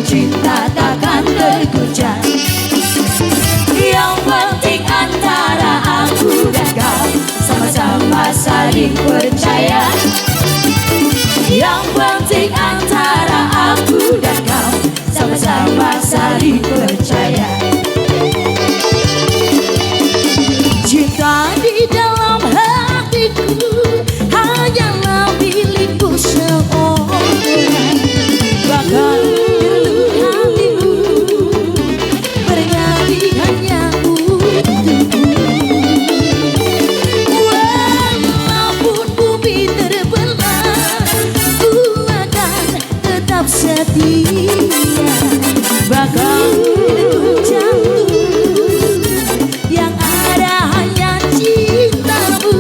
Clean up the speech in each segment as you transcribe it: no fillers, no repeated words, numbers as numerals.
cinta takkan tergoda. Yang penting antara aku dan kau sama-sama saling percaya. Yang penting antara aku dan kau sama-sama saling percaya. Cinta di dalam hatiku hanyalah milikku seorang. Bahkan hatiku bernyanyi hanya untukku. Walaupun bumi terbelah, ku akan tetap setia. Bahkan detuk jantung yang ada hanya cintamu.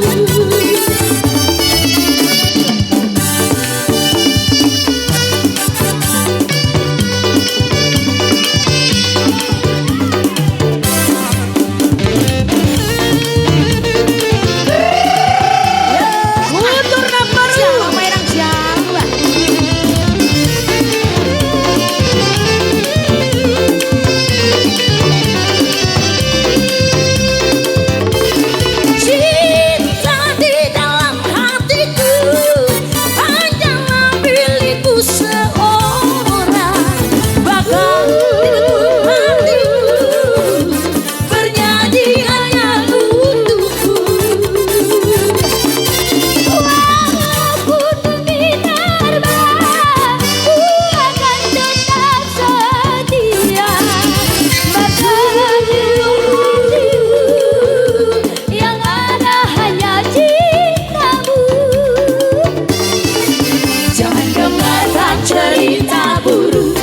Cerita buruk,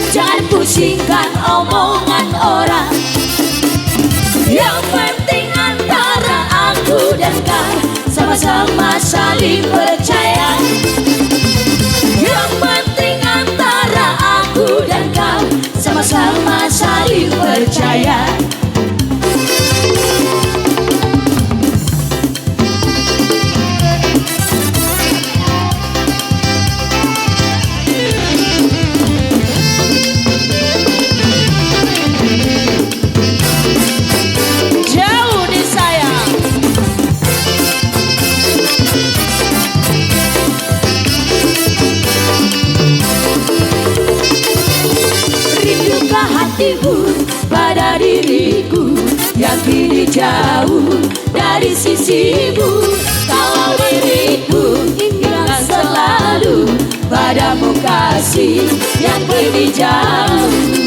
jangan pusingkan omongan orang. Yang penting antara aku dan kau sama-sama saling percaya. Yang penting antara aku dan kau sama-sama saling percaya. Hatimu pada diriku yang kini jauh dari sisimu. Kalau diriku ingat selalu padamu kasih yang kini jauh.